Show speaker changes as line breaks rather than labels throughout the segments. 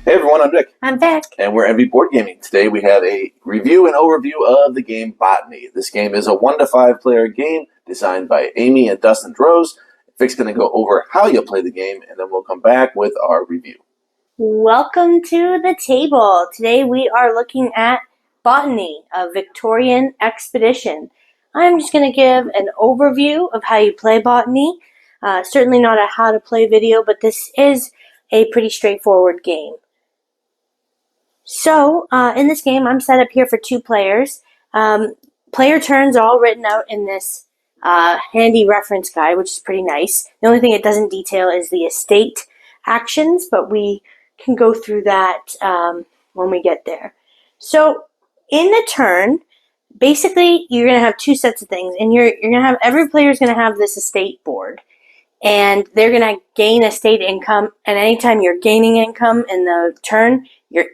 Hey everyone, I'm Dick.
I'm Vic.
And we're MV Board Gaming. Today we have a review and overview of the game Botany. This game is a 1 to 5 player game designed by Amy and Dustin Rose. Vic's going to go over how you'll play the game, and then we'll come back with our review.
Welcome to the table. Today we are looking at Botany, a Victorian expedition. I'm just going to give an overview of how you play Botany. Certainly not a how to play video, but this is a pretty straightforward game. So, in this game, I'm set up here for 2 players. Player turns are all written out in this handy reference guide, which is pretty nice. The only thing it doesn't detail is the estate actions, but we can go through that when we get there. So, in the turn, basically, you're going to have 2 sets of things, and you're going to have every player is going to have this estate board. And they're going to gain estate income, and anytime you're gaining income in the turn, you're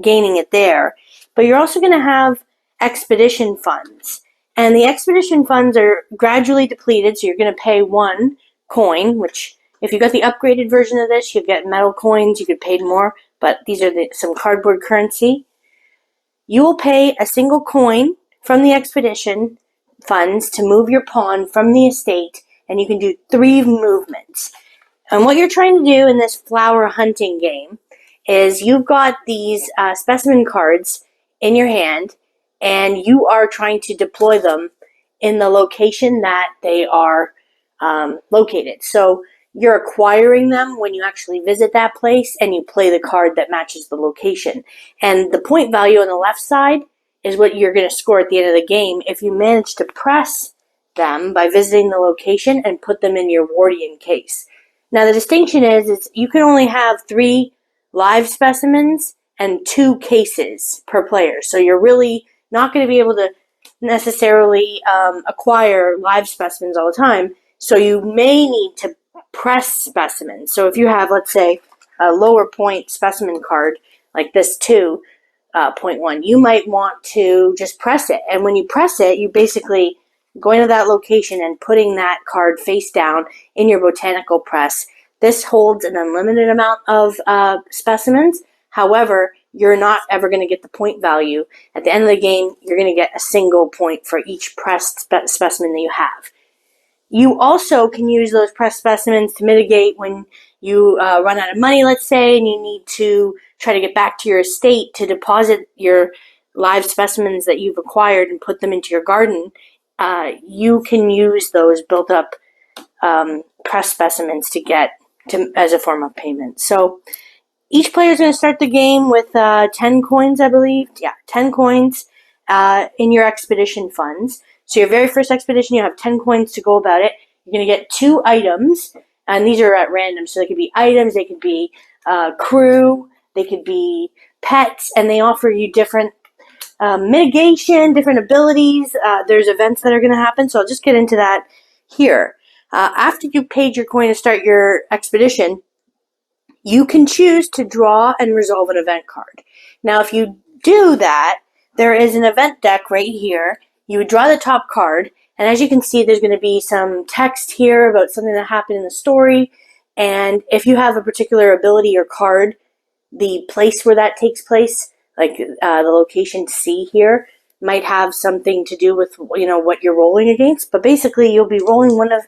gaining it there. But you're also going to have expedition funds. And the expedition funds are gradually depleted, so you're going to pay 1 coin, which if you got the upgraded version of this, you'd get metal coins, you could pay more, but these are some cardboard currency. You will pay a single coin from the expedition funds to move your pawn from the estate, and you can do 3 movements. And what you're trying to do in this flower hunting game is you've got these specimen cards in your hand, and you are trying to deploy them in the location that they are located. So you're acquiring them when you actually visit that place, and you play the card that matches the location. And the point value on the left side is what you're going to score at the end of the game if you manage to press them by visiting the location and put them in your Wardian case. Now the distinction is you can only have 3 live specimens and 2 cases per player. So you're really not going to be able to necessarily acquire live specimens all the time. So you may need to press specimens. So if you have, let's say, a lower point specimen card like this 2.1, you might want to just press it. And when you press it, you basically going to that location and putting that card face down in your botanical press. This holds an unlimited amount of specimens. However, you're not ever going to get the point value. At the end of the game, you're going to get a single point for each pressed specimen that you have. You also can use those pressed specimens to mitigate when you run out of money, let's say, and you need to try to get back to your estate to deposit your live specimens that you've acquired and put them into your garden. You can use those built up press specimens as a form of payment. So each player is going to start the game with 10 coins, I believe. Yeah, 10 coins in your expedition funds. So your very first expedition, you have 10 coins to go about it. You're going to get 2 items, and these are at random. So they could be items, they could be crew, they could be pets, and they offer you different mitigation, different abilities. There's events that are going to happen, so I'll just get into that here. After you paid your coin to start your expedition, you can choose to draw and resolve an event card. Now, if you do that, there is an event deck right here. You would draw the top card, and as you can see, there's going to be some text here about something that happened in the story, and if you have a particular ability or card, the place where that takes place, like the location C here, might have something to do with what you're rolling against. But basically, you'll be rolling one of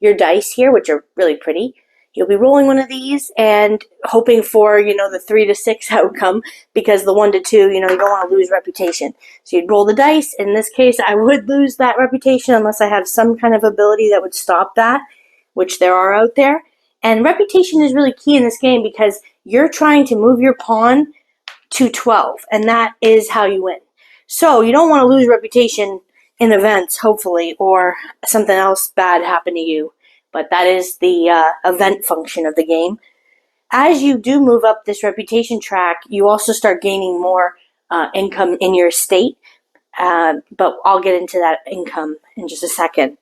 your dice here, which are really pretty. You'll be rolling one of these and hoping for the 3 to 6 outcome, because the 1 to 2, you don't want to lose reputation. So you'd roll the dice. In this case, I would lose that reputation unless I have some kind of ability that would stop that, which there are out there. And reputation is really key in this game because you're trying to move your pawn to 12, and that is how you win. So you don't want to lose reputation in events, hopefully, or something else bad happen to you. But that is the event function of the game. As you do move up this reputation track, you also start gaining more income in your estate. But I'll get into that income in just a second.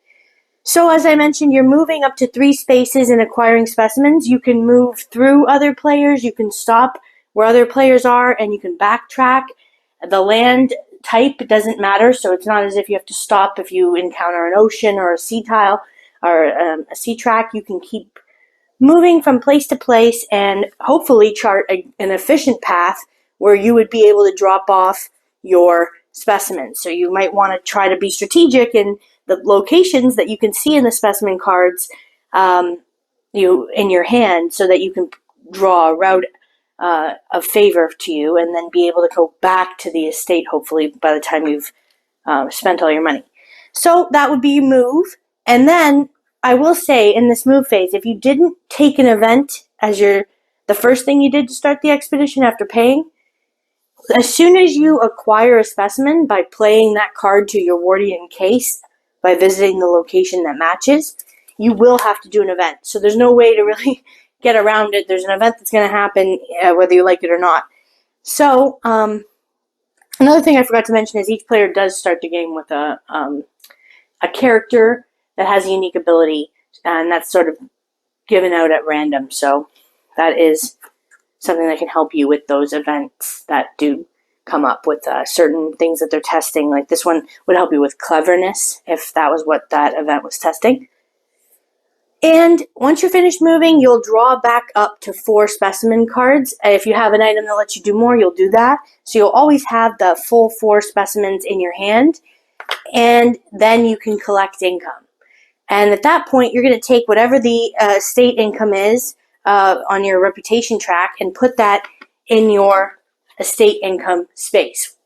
So as I mentioned, you're moving up to 3 spaces and acquiring specimens. You can move through other players. You can stop where other players are, and you can backtrack. The land type doesn't matter, so it's not as if you have to stop if you encounter an ocean or a sea tile or a sea track. You can keep moving from place to place and hopefully chart an efficient path where you would be able to drop off your specimens. So you might want to try to be strategic in the locations that you can see in the specimen cards in your hand, so that you can draw a route of favor to you, and then be able to go back to the estate, hopefully, by the time you've spent all your money. So that would be your move. And then I will say, in this move phase, if you didn't take an event as the first thing you did to start the expedition after paying, as soon as you acquire a specimen by playing that card to your Wardian case, by visiting the location that matches, you will have to do an event. So there's no way to really get around it. There's an event that's going to happen whether you like it or not. So another thing I forgot to mention is each player does start the game with a character that has a unique ability, and that's sort of given out at random. So that is something that can help you with those events that do come up with certain things that they're testing. Like this one would help you with cleverness, if that was what that event was testing. And once you're finished moving, you'll draw back up to 4 specimen cards. If you have an item that lets you do more, you'll do that. So you'll always have the full 4 specimens in your hand, and then you can collect income. And at that point, you're going to take whatever the estate income is on your reputation track and put that in your estate income space.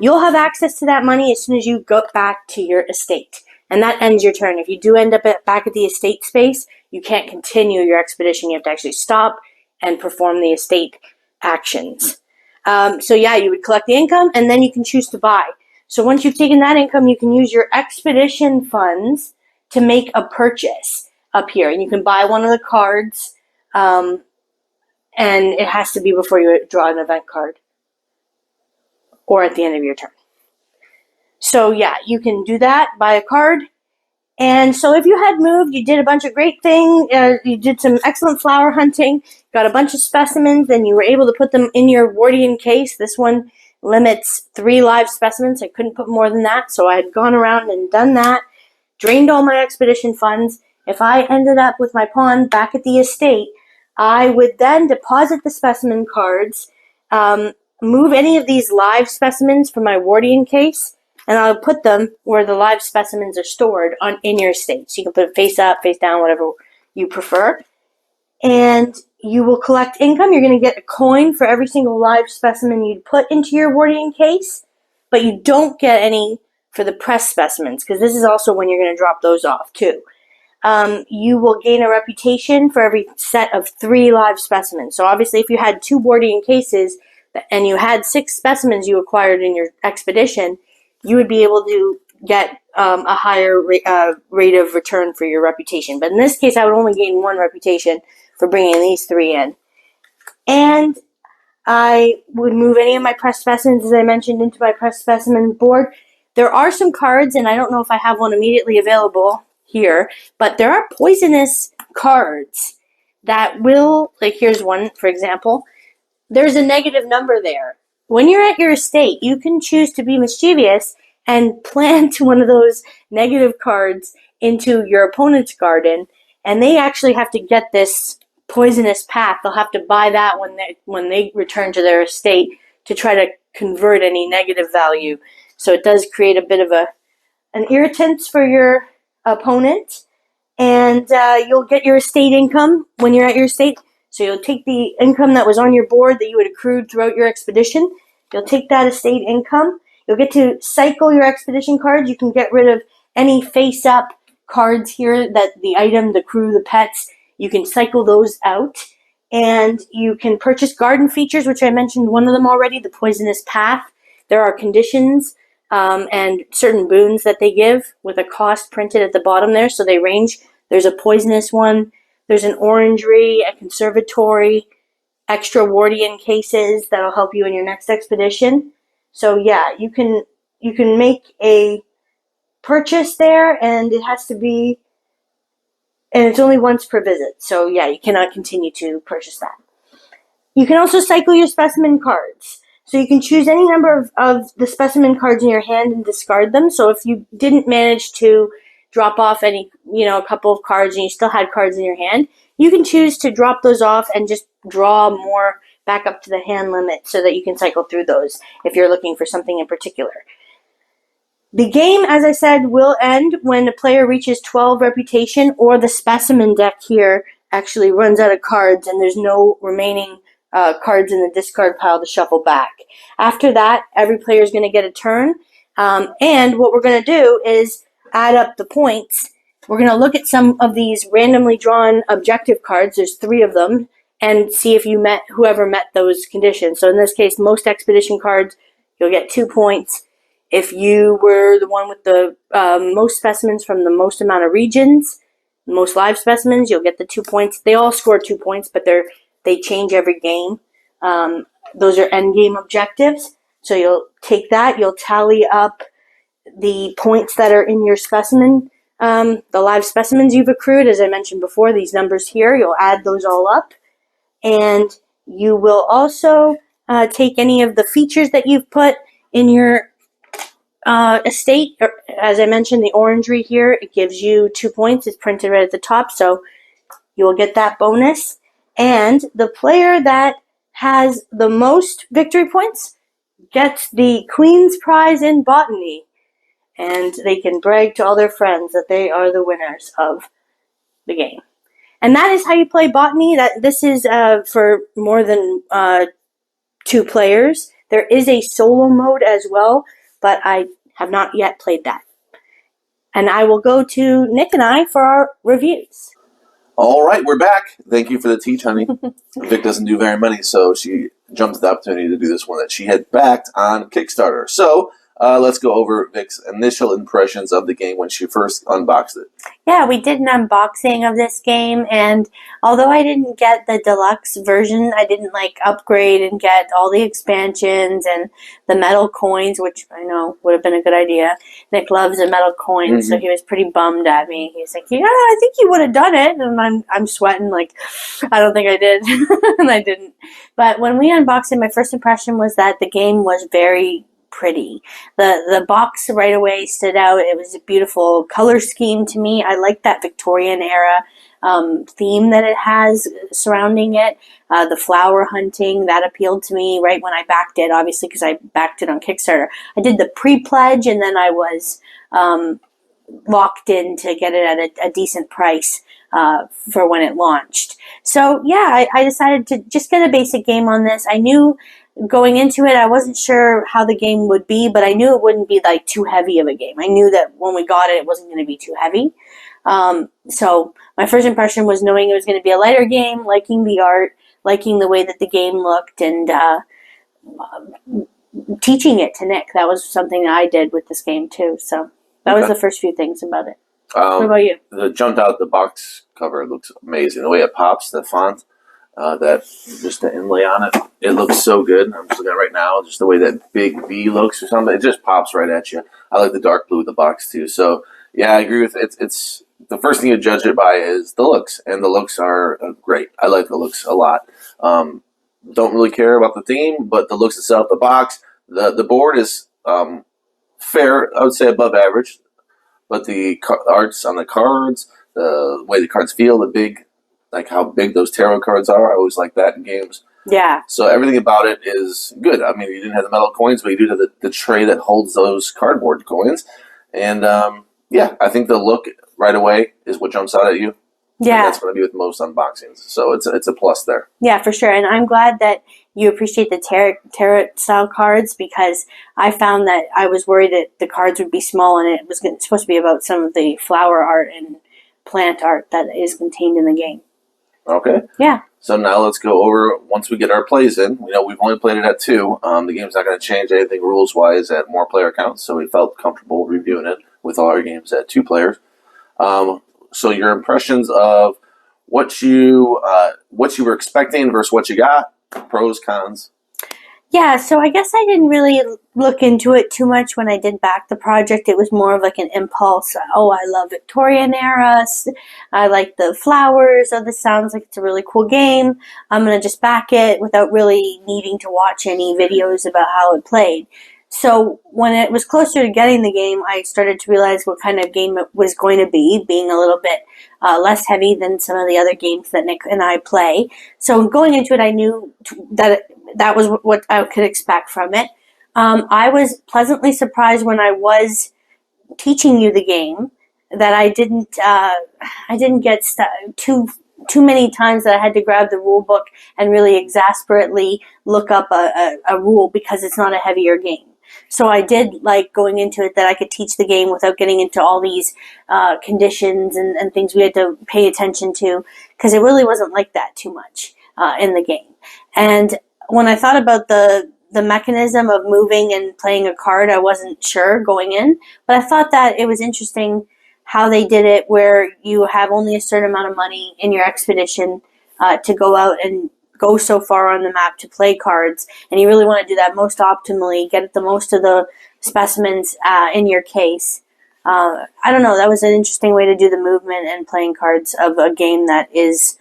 You'll have access to that money as soon as you go back to your estate. And that ends your turn. If you do end up back at the estate space, you can't continue your expedition. You have to actually stop and perform the estate actions. So yeah, you would collect the income, and then you can choose to buy. So once you've taken that income, you can use your expedition funds to make a purchase up here. And you can buy one of the cards, and it has to be before you draw an event card or at the end of your turn. So yeah, you can do that, buy a card. And so if you had moved, you did a bunch of great things, you did some excellent flower hunting, got a bunch of specimens, and you were able to put them in your Wardian case. This one limits 3 live specimens. I couldn't put more than that, so I had gone around and done that, drained all my expedition funds. If I ended up with my pawn back at the estate, I would then deposit the specimen cards, move any of these live specimens from my Wardian case, and I'll put them where the live specimens are stored in your estate. So you can put it face up, face down, whatever you prefer. And you will collect income. You're going to get a coin for every single live specimen you put into your Wardian case, but you don't get any for the press specimens, because this is also when you're going to drop those off too. You will gain a reputation for every set of 3 live specimens. So obviously if you had 2 Wardian cases and you had 6 specimens you acquired in your expedition, you would be able to get a higher rate of return for your reputation. But in this case, I would only gain 1 reputation for bringing these 3 in. And I would move any of my press specimens, as I mentioned, into my press specimen board. There are some cards, and I don't know if I have one immediately available here, but there are poisonous cards that will, like here's one, for example. There's a negative number there. When you're at your estate, you can choose to be mischievous and plant one of those negative cards into your opponent's garden, and they actually have to get this poisonous path. They'll have to buy that when they return to their estate to try to convert any negative value. So it does create a bit of an irritant for your opponent, and you'll get your estate income when you're at your estate. So you'll take the income that was on your board that you had accrued throughout your expedition. You'll take that estate income. You'll get to cycle your expedition cards. You can get rid of any face-up cards here, that the item, the crew, the pets. You can cycle those out. And you can purchase garden features, which I mentioned one of them already, the poisonous path. There are conditions and certain boons that they give with a cost printed at the bottom there. So they range. There's a poisonous one. There's an orangery, a conservatory, extra Wardian cases that'll help you in your next expedition. So yeah, you can make a purchase there, and it has to be, and it's only once per visit. So yeah, you cannot continue to purchase that. You can also cycle your specimen cards. So you can choose any number of the specimen cards in your hand and discard them. So if you didn't manage to drop off any, a couple of cards and you still had cards in your hand, you can choose to drop those off and just draw more back up to the hand limit so that you can cycle through those if you're looking for something in particular. The game, as I said, will end when the player reaches 12 reputation or the specimen deck here actually runs out of cards and there's no remaining cards in the discard pile to shuffle back. After that, every player is going to get a turn. And what we're going to do is add up the points. We're going to look at some of these randomly drawn objective cards. There's 3 of them. And see if you met whoever met those conditions. So in this case, most expedition cards, you'll get 2 points. If you were the one with the most specimens from the most amount of regions, most live specimens, you'll get the 2 points. They all score 2 points, but they change every game. Those are end game objectives. So you'll take that, you'll tally up the points that are in your specimen, the live specimens you've accrued. As I mentioned before, these numbers here, you'll add those all up. And you will also take any of the features that you've put in your estate. As I mentioned, the orange right here, it gives you 2 points. It's printed right at the top, so you will get that bonus. And the player that has the most victory points gets the Queen's Prize in Botany. And they can brag to all their friends that they are the winners of the game. And that is how you play Botany. This is for more than 2 players. There is a solo mode as well, but I have not yet played that. And I will go to Nick and I for our reviews.
All right, we're back. Thank you for the teach, honey. Vic doesn't do very many, so she jumped at the opportunity to do this one that she had backed on Kickstarter. So let's go over Vic's initial impressions of the game when she first unboxed it.
Yeah, we did an unboxing of this game, and although I didn't get the deluxe version, I didn't upgrade and get all the expansions and the metal coins, which I know would have been a good idea. Nick loves the metal coins, so he was pretty bummed at me. He's like, "Yeah, I think you would have done it," and I'm sweating like, I don't think I did, and I didn't. But when we unboxed it, my first impression was that the game was very pretty. The box right away stood out. It was a beautiful color scheme to me. I like that Victorian era theme that it has surrounding it. The flower hunting, that appealed to me right when I backed it, obviously because I backed it on Kickstarter. I did the pre-pledge and then I was locked in to get it at a decent price for when it launched. So yeah, I decided to just get a basic game on this. I knew going into it, I wasn't sure how the game would be, but I knew it wouldn't be too heavy of a game. I knew that when we got it, it wasn't going to be too heavy. So my first impression was knowing it was going to be a lighter game, liking the art, liking the way that the game looked, and teaching it to Nick. That was something that I did with this game too. So that was the first few things about it. What about you?
The jumped out the box cover looks amazing. The way it pops, the font. That just the inlay on it, it looks so good. I'm just looking at it right now, just the way that big V looks or something. It just pops right at you. I like the dark blue of the box too. So yeah, I agree with it. It's the first thing you judge it by is the looks, and the looks are great. I like the looks a lot. Don't really care about the theme, but the looks itself, the box, the board is fair. I would say above average, but the arts on the cards, the way the cards feel, the big. Like how big those tarot cards are. I always like that in games.
Yeah.
So everything about it is good. I mean, you didn't have the metal coins, but you do have the tray that holds those cardboard coins. And yeah, I think the look right away is what jumps out at you.
Yeah.
And that's going to be with most unboxings. So it's a plus there.
Yeah, for sure. And I'm glad that you appreciate the tarot style cards because I found that I was worried that the cards would be small and it was supposed to be about some of the flower art and plant art that is contained in the game.
Okay.
Yeah.
So now let's go over, once we get our plays in, we've only played it at 2. The game's not going to change anything rules-wise at more player counts, so we felt comfortable reviewing it with all our games at 2 players. So your impressions of what you were expecting versus what you got, pros, cons.
Yeah, so I guess I didn't really look into it too much when I did back the project. It was more of an impulse. Oh, I love Victorian era. I like the flowers. Oh, this sounds like it's a really cool game. I'm going to just back it without really needing to watch any videos about how it played. So when it was closer to getting the game, I started to realize what kind of game it was going to be, being a little bit less heavy than some of the other games that Nick and I play. So going into it, I knew that was what I could expect from it. I was pleasantly surprised when I was teaching you the game that I didn't get too many times that I had to grab the rule book and really exasperately look up a rule because it's not a heavier game. So I did like going into it that I could teach the game without getting into all these conditions and things we had to pay attention to, because it really wasn't like that too much in the game. And when I thought about the mechanism of moving and playing a card, I wasn't sure going in, but I thought that it was interesting how they did it, where you have only a certain amount of money in your expedition to go out and go so far on the map to play cards, and you really want to do that most optimally, get the most of the specimens in your case. I don't know, that was an interesting way to do the movement and playing cards of a game that is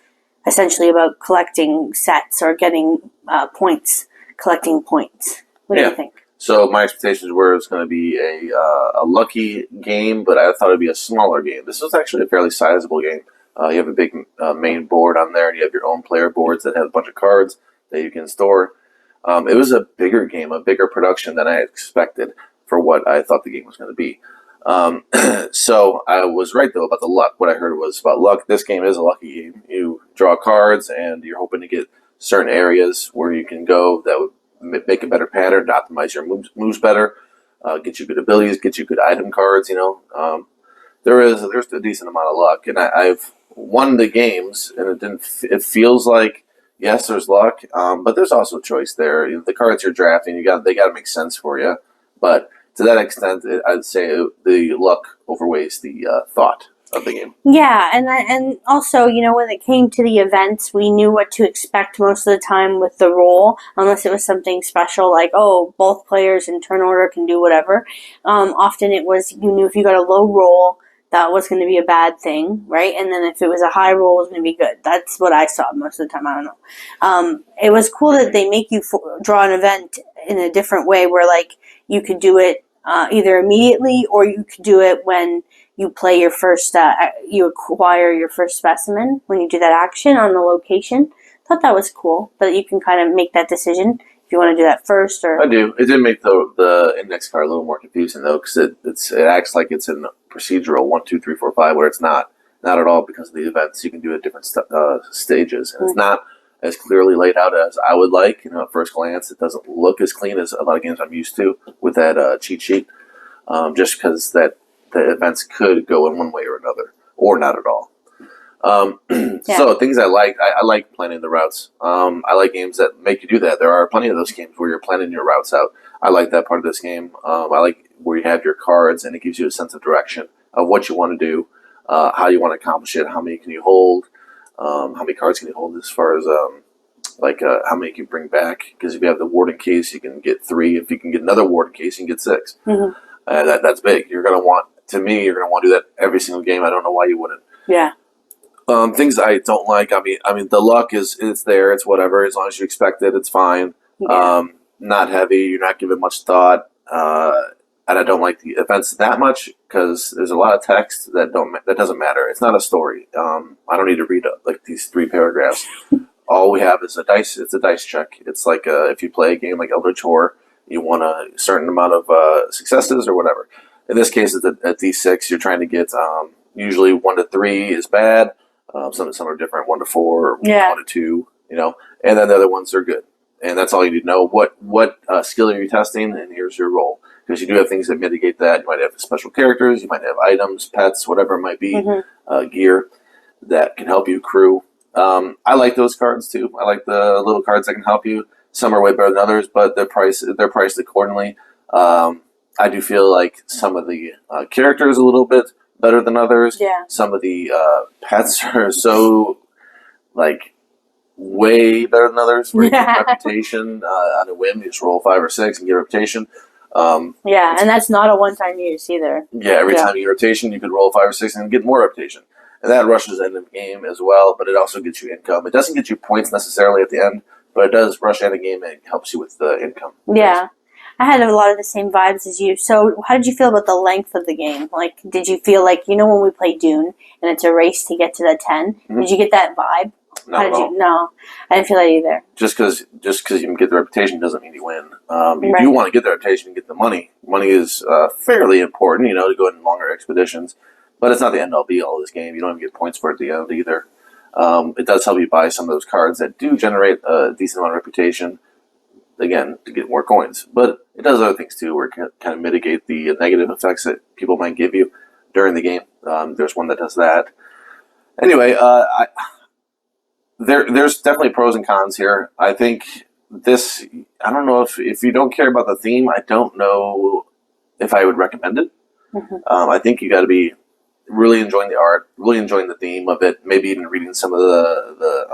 essentially about collecting sets or getting points, collecting points. What do you think?
So my expectations were it was going to be a lucky game, but I thought it'd be a smaller game. This was actually a fairly sizable game. You have a big main board on there, and you have your own player boards that have a bunch of cards that you can store. It was a bigger game, a bigger production than I expected for what I thought the game was going to be. So I was right, though, about the luck. What I heard was about luck. This game is a lucky game. You draw cards, and you're hoping to get certain areas where you can go that would make a better pattern to optimize your moves better, get you good abilities, get you good item cards. There's a decent amount of luck, and I've won the games, and it feels like yes, there's luck, but there's also choice there. The cards you're drafting, they got to make sense for you, but to that extent, I'd say the luck overweighs the thought of the game.
Yeah, and also, when it came to the events, we knew what to expect most of the time with the roll, unless it was something special like, oh, both players in turn order can do whatever. Often it was, you knew if you got a low roll, that was going to be a bad thing, right? And then if it was a high roll, it was going to be good. That's what I saw most of the time. I don't know. It was cool that they make you draw an event in a different way where, like, you could do it either immediately or you could do it when you play your first, you acquire your first specimen when you do that action on the location. I thought that was cool, that you can kind of make that decision if you want to do that first or.
I do. It did make the index card a little more confusing though, because it acts like it's in procedural 1, 2, 3, 4, 5, where it's not at all because of the events. You can do it at different stages, and it's not as clearly laid out as I would like. At first glance, it doesn't look as clean as a lot of games I'm used to with that cheat sheet, just because that the events could go in one way or another, or not at all. So things I like, I like planning the routes. I like games that make you do that. There are plenty of those games where you're planning your routes out. I like that part of this game. I like where you have your cards and it gives you a sense of direction of what you want to do, how you want to accomplish it, how many can you hold, how many cards can you hold as far as how many can you bring back. Because if you have the warden case, you can get 3. If you can get another warden case, you can get 6.
Mm-hmm.
That's big. You're going to want to do that every single game. I don't know why you wouldn't.
Yeah.
Things I don't like. I mean, the luck it's there. It's whatever. As long as you expect it, it's fine.
Yeah.
Not heavy. You're not giving much thought. And I don't like the events that much because there's a lot of text that doesn't matter. It's not a story. I don't need to read like these 3 paragraphs. All we have is a dice. It's a dice check. It's like if you play a game like Eldritch Horror, you want a certain amount of successes or whatever. In this case, it's a D6. You're trying to get usually 1 to 3 is bad. Some are different, 1 to 4, or 1 to 2. And then the other ones are good. And that's all you need to know. What skill are you testing? And here's your roll. Because you do have things that mitigate that. You might have special characters. You might have items, pets, whatever it might be, gear that can help you crew. I like those cards too. I like the little cards that can help you. Some are way better than others, but they're priced accordingly. I do feel like some of the characters a little bit better than others.
Yeah.
Some of the pets are so way better than others. Where you get reputation on a whim. You just roll 5 or 6 and get reputation.
And that's not a one-time use either.
Yeah, every time you get rotation, you could roll 5 or 6 and get more reputation. And that rushes end of game as well, but it also gets you income. It doesn't get you points necessarily at the end, but it does rush end of game and it helps you with the income.
Yeah. I had a lot of the same vibes as you. So, how did you feel about the length of the game? Like, did you feel like, when we play Dune and it's a race to get to the 10?
Mm-hmm.
Did you get that vibe?
Not at all.
No, I didn't feel that either.
Just because you get the reputation doesn't mean you win. You
Right.
do want to get the reputation and get the money. Money is fairly important, to go on longer expeditions. But it's not the end-all be-all of this game. You don't even get points for it at the end either. It does help you buy some of those cards that do generate a decent amount of reputation, again, to get more coins. But it does other things too, where it can kind of mitigate the negative effects that people might give you during the game. There's one that does that. Anyway, there's definitely pros and cons here. I think this, I don't know if you don't care about the theme, I don't know if I would recommend it.
Mm-hmm.
I think you got to be really enjoying the art, really enjoying the theme of it, maybe even reading some of the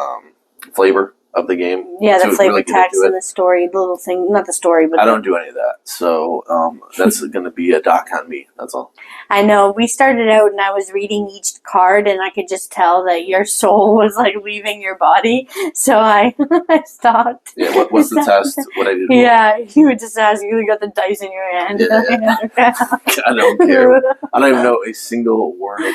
flavor of the game.
Yeah, the flavor
really
text and the story, the little thing, not the story, but
I don't do any of that. So that's going to be a dock on me. That's all.
I know. We started out and I was reading each card and I could just tell that your soul was like leaving your body. So I stopped.
Yeah, what's the test? What I did?
Yeah, you would just ask, you got the dice in your hand.
Yeah. I don't care. I don't even know a single word of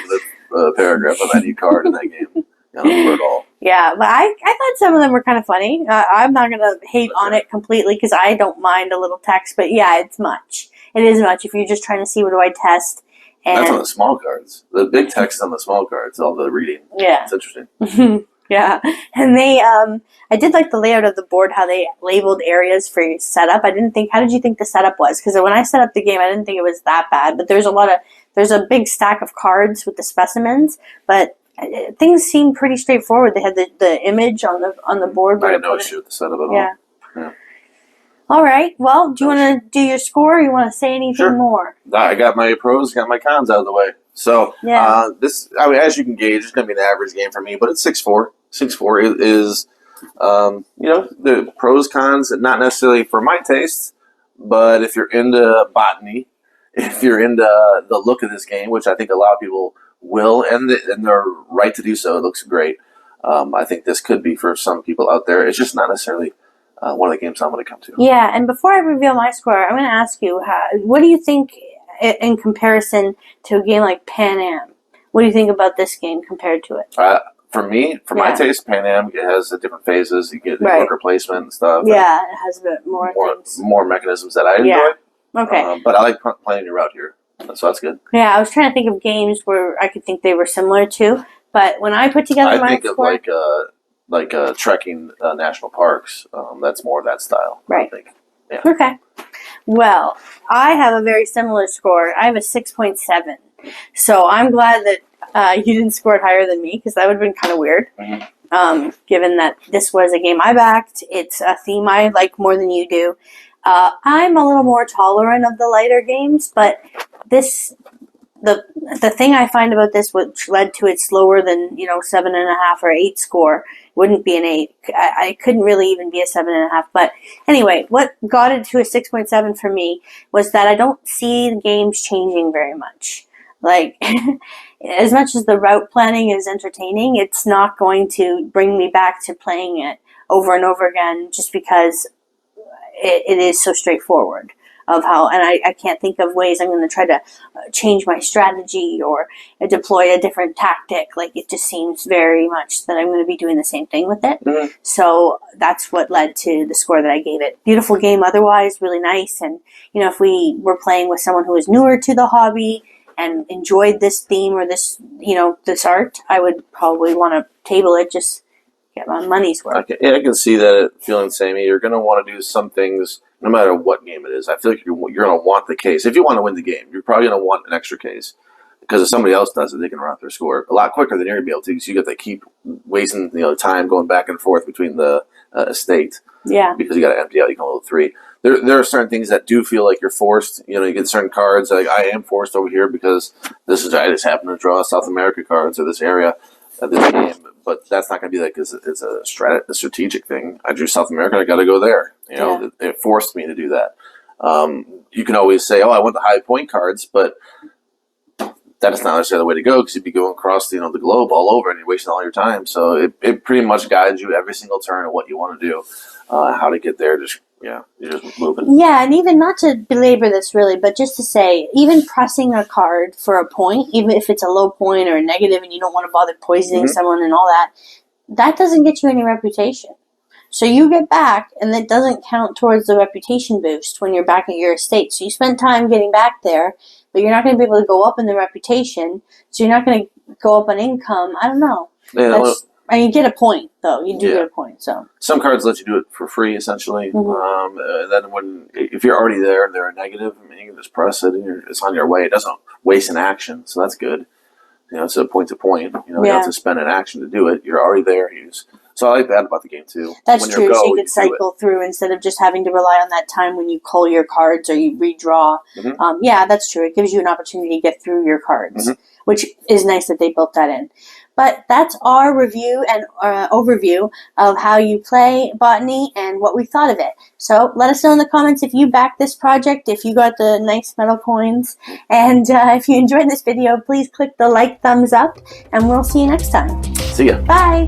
the paragraph of any card in that game. I don't remember at all.
Yeah, but I thought some of them were kind of funny. I'm not going to hate on it completely because I don't mind a little text, but yeah, it's much. It is much if you're just trying to see what do I test. And
that's on the small cards. The big text on the small cards, all the reading.
Yeah.
It's interesting.
Yeah. And they, I did like the layout of the board, how they labeled areas for your setup. How did you think the setup was? Because when I set up the game, I didn't think it was that bad, but there's a big stack of cards with the specimens, but things seemed pretty straightforward. They had the image on the board.
I had no issue with the setup at all.
Yeah.
Yeah.
All right. Well, do you want to do your score or you want to say anything more?
I got my pros, got my cons out of the way. So, as you can gauge, it's going to be an average game for me, but it's 6-4. 6-4 is, the pros, cons, not necessarily for my taste, but if you're into botany, if you're into the look of this game, which I think a lot of people will, and they're right to do so. It looks great. I think this could be for some people out there. It's just not necessarily one of the games I'm going to come to.
Yeah, and before I reveal my score, I'm going to ask you, what do you think in comparison to a game like Pan Am? What do you think about this game compared to it?
For me, for my taste, Pan Am, it has different phases. You get worker placement and stuff.
Yeah, it has a bit more things.
More mechanisms that I enjoy.
Yeah. Okay.
But I like planning your route here. So that's good.
Yeah, I was trying to think of games where I could think they were similar to, but when I put together my score...
I think of like trekking national parks. That's more of that style.
Right.
I think. Yeah.
Okay. Well, I have a very similar score. I have a 6.7. So I'm glad that you didn't score it higher than me because that would have been kind of weird. Mm-hmm. Given that this was a game I backed, it's a theme I like more than you do. I'm a little more tolerant of the lighter games, but the thing I find about this, which led to its lower than 7.5 or 8 score, wouldn't be an 8. I couldn't really even be a 7.5. But anyway, what got it to a 6.7 for me was that I don't see the games changing very much. Like, as much as the route planning is entertaining, it's not going to bring me back to playing it over and over again just because it is so straightforward of how, and I can't think of ways I'm going to try to change my strategy or deploy a different tactic. Like, it just seems very much that I'm going to be doing the same thing with it. Mm-hmm. So that's what led to the score that I gave it. Beautiful game otherwise, really nice. And, if we were playing with someone who is newer to the hobby and enjoyed this theme or this, this art, I would probably want to table it, just get my money's worth.
Okay. Yeah, I can see that feeling samey. You're going to want to do some things no matter what game it is. I feel like you're going to want the case. If you want to win the game, you're probably going to want an extra case. Because if somebody else does it, they can run out their score a lot quicker than you're going to be able to. So you get to keep wasting time going back and forth between the estate.
Yeah.
Because you got to empty out. You can only 3. There are certain things that do feel like you're forced. You get certain cards. Like, I am forced over here because I just happen to draw South America cards or this area at this game. But that's not going to be like it's a strategic thing. I drew South America. I got to go there. It forced me to do that. You can always say, "Oh, I want the high point cards," but that is not necessarily the way to go because you'd be going across the globe all over and you're wasting all your time. So it pretty much guides you every single turn of what you want to do, how to get there. Just Yeah, you're just moving.
Yeah, and even not to belabor this really, but just to say, even pressing a card for a point, even if it's a low point or a negative and you don't want to bother poisoning someone and all that, that doesn't get you any reputation. So you get back, and that doesn't count towards the reputation boost when you're back at your estate. So you spend time getting back there, but you're not going to be able to go up in the reputation, so you're not going to go up on income. I don't know.
Yeah,
And you get a point, though. You do get a point. So
some cards let you do it for free, essentially. Then if you're already there and they're a negative, I mean, you can just press it and it's on your way. It doesn't waste an action, so that's good. It's a point to point. You don't have to spend an action to do it. You're already there. So I like that about the game too.
That's true. So you could cycle through instead of just having to rely on that time when you cull your cards or you redraw. Yeah, that's true. It gives you an opportunity to get through your cards, which is nice that they built that in. But that's our review and overview of how you play Botany and what we thought of it. So let us know in the comments if you backed this project, if you got the nice metal coins, and if you enjoyed this video, please click the like thumbs up, and we'll see you next time.
See ya.
Bye.